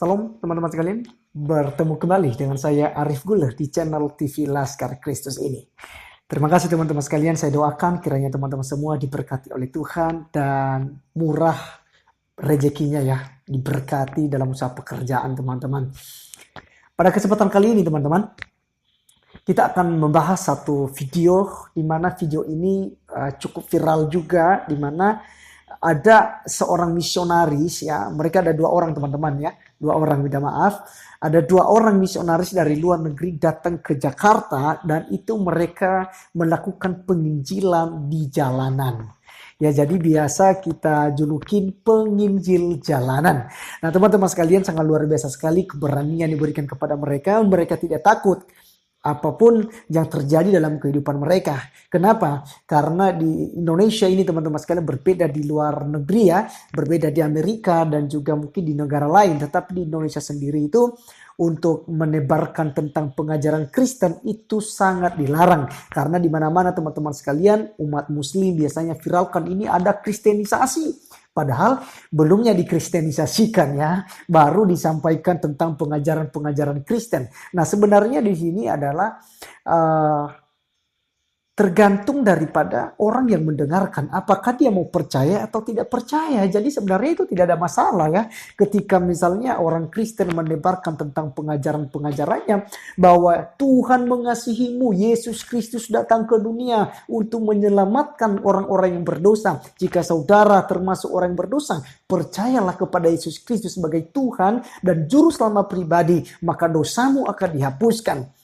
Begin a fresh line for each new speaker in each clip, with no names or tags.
Salam teman-teman sekalian, bertemu kembali dengan saya Arif Guler di channel TV Laskar Kristus ini. Terima kasih teman-teman sekalian, saya doakan kiranya teman-teman semua diberkati oleh Tuhan dan murah rezekinya ya, diberkati dalam usaha pekerjaan teman-teman. Pada kesempatan kali ini teman-teman, kita akan membahas satu video di mana video ini cukup viral juga, di mana ada seorang misionaris ya, mereka ada 2 orang teman-teman ya, 2 orang, minta maaf. Ada 2 orang misionaris dari luar negeri datang ke Jakarta dan itu mereka melakukan penginjilan di jalanan. Ya, jadi biasa kita julukin penginjil jalanan. Nah teman-teman sekalian, sangat luar biasa sekali keberanian diberikan kepada mereka. Mereka tidak takut apapun yang terjadi dalam kehidupan mereka. Kenapa? Karena di Indonesia ini teman-teman sekalian berbeda di luar negeri ya, berbeda di Amerika dan juga mungkin di negara lain. Tetapi di Indonesia sendiri itu untuk menebarkan tentang pengajaran Kristen itu sangat dilarang. Karena di mana-mana teman-teman sekalian, umat muslim biasanya viralkan ini ada kristenisasi. Padahal belumnya dikristenisasikan ya, baru disampaikan tentang pengajaran-pengajaran Kristen. Nah sebenarnya di sini adalah tergantung daripada orang yang mendengarkan. Apakah dia mau percaya atau tidak percaya. Jadi sebenarnya itu tidak ada masalah ya. Ketika misalnya orang Kristen menebarkan tentang pengajaran-pengajarannya. Bahwa Tuhan mengasihimu. Yesus Kristus datang ke dunia untuk menyelamatkan orang-orang yang berdosa. Jika saudara termasuk orang yang berdosa, percayalah kepada Yesus Kristus sebagai Tuhan dan Juru Selamat pribadi. Maka dosamu akan dihapuskan.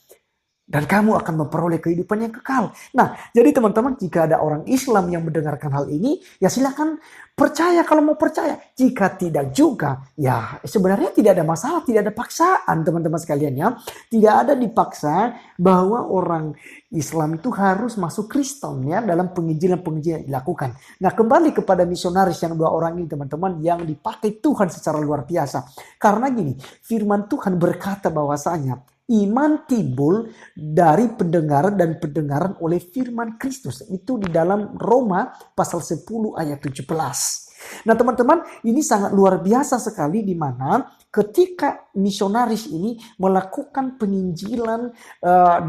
Dan kamu akan memperoleh kehidupan yang kekal. Nah, jadi teman-teman, jika ada orang Islam yang mendengarkan hal ini, ya silakan percaya kalau mau percaya. Jika tidak juga, ya sebenarnya tidak ada masalah, tidak ada paksaan teman-teman sekalian ya. Tidak ada dipaksa bahwa orang Islam itu harus masuk Kristen ya dalam penginjilan-penginjilan yang dilakukan. Nah, kembali kepada misionaris yang 2 orang ini teman-teman yang dipakai Tuhan secara luar biasa. Karena gini, firman Tuhan berkata bahwasanya iman timbul dari pendengaran dan pendengaran oleh firman Kristus. Itu di dalam Roma pasal 10 ayat 17. Nah teman-teman, ini sangat luar biasa sekali di mana ketika misionaris ini melakukan penginjilan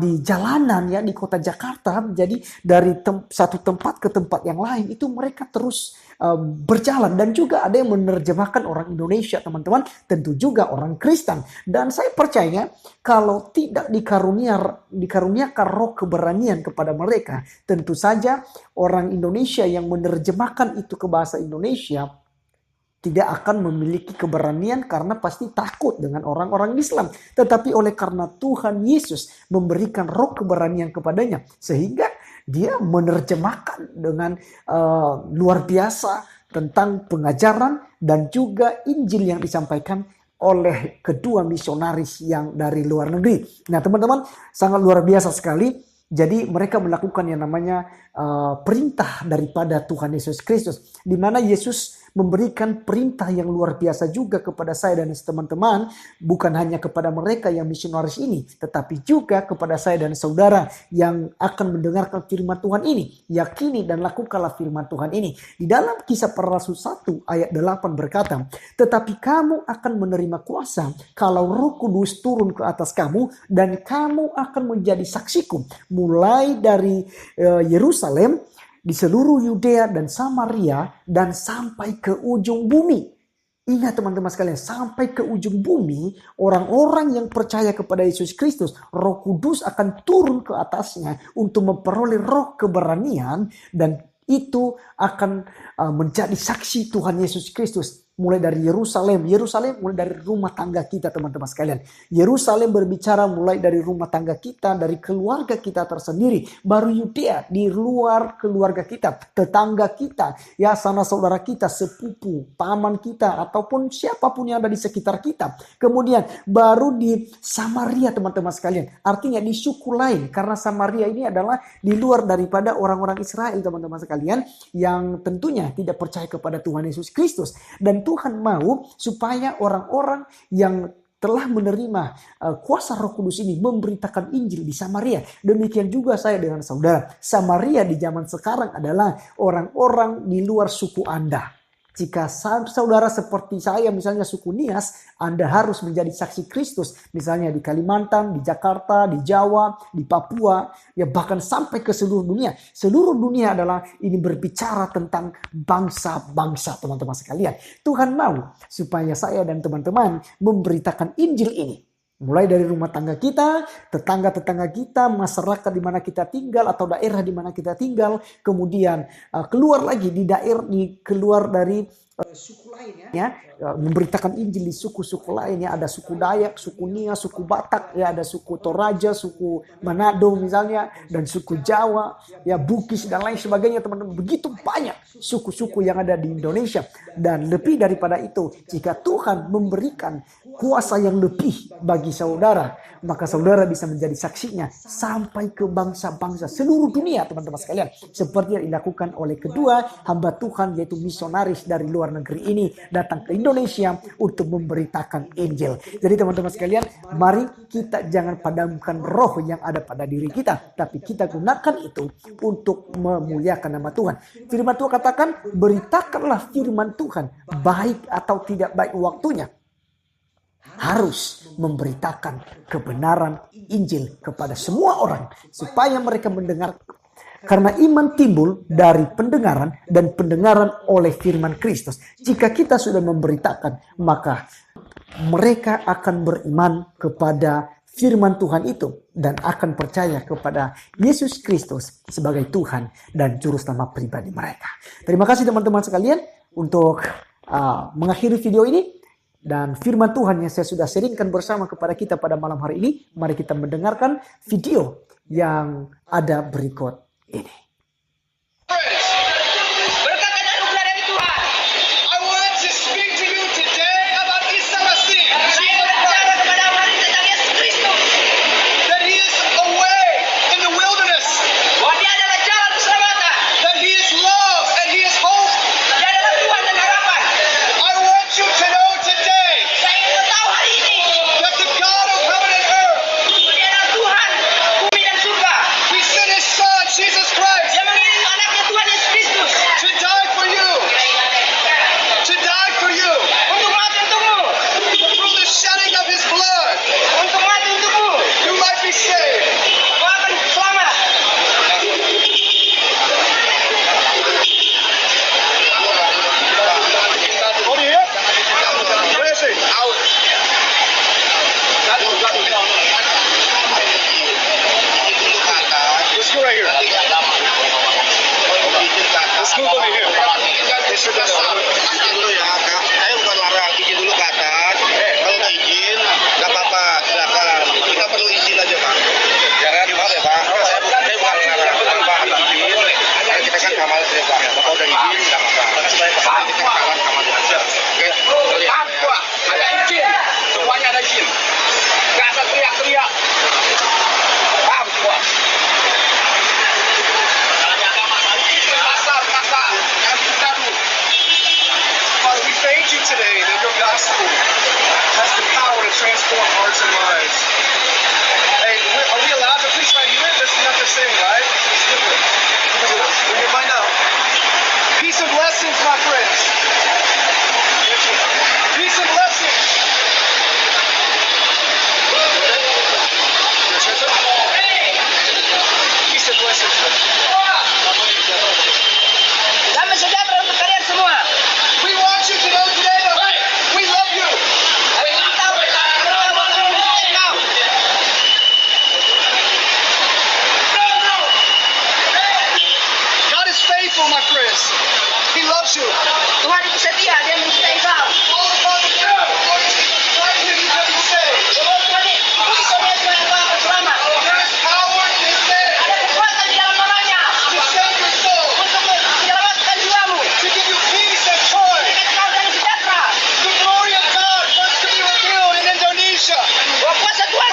di jalanan ya di kota Jakarta. Jadi dari satu tempat ke tempat yang lain itu mereka terus berjalan. Dan juga ada yang menerjemahkan orang Indonesia teman-teman. Tentu juga orang Kristen. Dan saya percaya kalau tidak dikaruniakan roh keberanian kepada mereka, tentu saja orang Indonesia yang menerjemahkan itu ke bahasa Indonesia tidak akan memiliki keberanian karena pasti takut dengan orang-orang Islam. Tetapi oleh karena Tuhan Yesus memberikan roh keberanian kepadanya, sehingga dia menerjemahkan dengan luar biasa tentang pengajaran dan juga Injil yang disampaikan oleh kedua misionaris yang dari luar negeri. Nah teman-teman, sangat luar biasa sekali. Jadi mereka melakukan yang namanya perintah daripada Tuhan Yesus Kristus. Di mana Yesus memberikan perintah yang luar biasa juga kepada saya dan teman-teman. Bukan hanya kepada mereka yang misionaris ini. Tetapi juga kepada saya dan saudara yang akan mendengarkan firman Tuhan ini. Yakini dan lakukanlah firman Tuhan ini. Di dalam Kisah Para Rasul 1 ayat 8 berkata, tetapi kamu akan menerima kuasa kalau Roh Kudus turun ke atas kamu dan kamu akan menjadi saksiku. Mulai dari Yerusalem, di seluruh Yudea dan Samaria, dan sampai ke ujung bumi. Ingat teman-teman sekalian, sampai ke ujung bumi, orang-orang yang percaya kepada Yesus Kristus, Roh Kudus akan turun ke atasnya untuk memperoleh roh keberanian, dan itu akan menjadi saksi Tuhan Yesus Kristus. Mulai dari Yerusalem mulai dari rumah tangga kita teman-teman sekalian. Yerusalem berbicara mulai dari rumah tangga kita, dari keluarga kita tersendiri. Baru Yudea di luar keluarga kita, tetangga kita, ya sanak saudara kita, sepupu, paman kita, ataupun siapapun yang ada di sekitar kita. Kemudian baru di Samaria teman-teman sekalian. Artinya di suku lain, karena Samaria ini adalah di luar daripada orang-orang Israel teman-teman sekalian, yang tentunya tidak percaya kepada Tuhan Yesus Kristus. Dan Tuhan mau supaya orang-orang yang telah menerima kuasa Roh Kudus ini memberitakan Injil di Samaria. Demikian juga saya dengan saudara. Samaria di zaman sekarang adalah orang-orang di luar suku Anda. Jika saudara seperti saya, misalnya suku Nias, Anda harus menjadi saksi Kristus. Misalnya di Kalimantan, di Jakarta, di Jawa, di Papua, ya bahkan sampai ke seluruh dunia. Seluruh dunia adalah ini berbicara tentang bangsa-bangsa, teman-teman sekalian. Tuhan mau supaya saya dan teman-teman memberitakan Injil ini. Mulai dari rumah tangga kita, tetangga-tetangga kita, masyarakat di mana kita tinggal atau daerah di mana kita tinggal, kemudian keluar lagi di daerah, keluar dari suku lain ya, memberitakan Injil di suku-suku lain ya, ada suku Dayak, suku Nias, suku Batak, ya ada suku Toraja, suku Manado misalnya, dan suku Jawa, ya Bugis dan lain sebagainya, teman-teman. Begitu banyak suku-suku yang ada di Indonesia, dan lebih daripada itu, jika Tuhan memberikan kuasa yang lebih bagi saudara, maka saudara bisa menjadi saksinya sampai ke bangsa-bangsa seluruh dunia, teman-teman sekalian. Seperti yang dilakukan oleh kedua hamba Tuhan, yaitu misionaris dari luar negeri ini datang ke Indonesia untuk memberitakan Injil. Jadi teman-teman sekalian, mari kita jangan padamkan roh yang ada pada diri kita, tapi kita gunakan itu untuk memuliakan nama Tuhan. Firman Tuhan katakan, beritakanlah firman Tuhan, baik atau tidak baik waktunya. Harus memberitakan kebenaran Injil kepada semua orang supaya mereka mendengar. Karena iman timbul dari pendengaran dan pendengaran oleh firman Kristus. Jika kita sudah memberitakan, maka mereka akan beriman kepada firman Tuhan itu dan akan percaya kepada Yesus Kristus sebagai Tuhan dan juru selamat pribadi mereka. Terima kasih teman-teman sekalian untuk mengakhiri video ini. Dan firman Tuhan yang saya sudah sharingkan bersama kepada kita pada malam hari ini, mari kita mendengarkan video yang ada berikut ini.
Berkatkan anugerah dari Tuhan.
I want to speak to you today about Isa Masih,
Saya berbicara kepada hari tentang Yesus Kristus.
that He is a way in the wilderness,
Bahwa Dia adalah jalan keselamatan.
that He is love and He is hope.
Dia adalah Tuhan dan harapan.
I want you to know today
Saya ingin tahu hari ini.
that the God of heaven and earth,
Dia adalah Tuhan bumi dan surga.
He sent His Son, Jesus Christ,
Dia mengirim anaknya Tuhan Yesus Kristus.
to die for you, to die for you,
Untuk mati untukmu.
through the shedding of His blood.
Untuk mati untukmu.
You might be saved.
Kau akan selamat.
Over here? Where is he? Out. Let's go right here. Let's move over here. Yes, sir, that's
Izin dulu ya, Kak. Saya bukan larang, izin dulu ke atas. Kalau nggak izin, nggak apa-apa, silakan. Kita perlu izin aja, Pak. Ya kan, maaf ya, Pak. Saya bukan larang, Pak. Izin. Karena kita kan kamar ya, Pak. Bapak udah izin, nggak apa-apa. Kita kawan kamar aja. Oke, lihat.
ada izin. Semuanya ada izin. Gak asal teriak-teriak. Paham semua? Kasar. Father, we thank you today that your gospel has the power to transform hearts and lives. Hey, are we allowed to preach right here? That's not the same, right? We're gonna find out. Peace and blessings, my friends. Peace and blessings. Peace and blessings.
Damai sejahtera untuk kalian semua.
We want you to know today that we love you.
Kami ingin tahu betapa kau mencintai kau.
God is faithful, my friends. He loves you.
Tuhan itu setia, Dia mencintai kau.
All the Father can is right here, you can be saved.
Tuhan itu yang kau akan selamat.
There is power in His name
Ada kekuatan di dalam namanya
to save your soul,
untuk menyelamatkan jiwamu.
to give you peace and joy.
Berikan kau damai sejahtera.
The glory of God wants to be revealed in Indonesia.
Bahwa kuasa Tuhan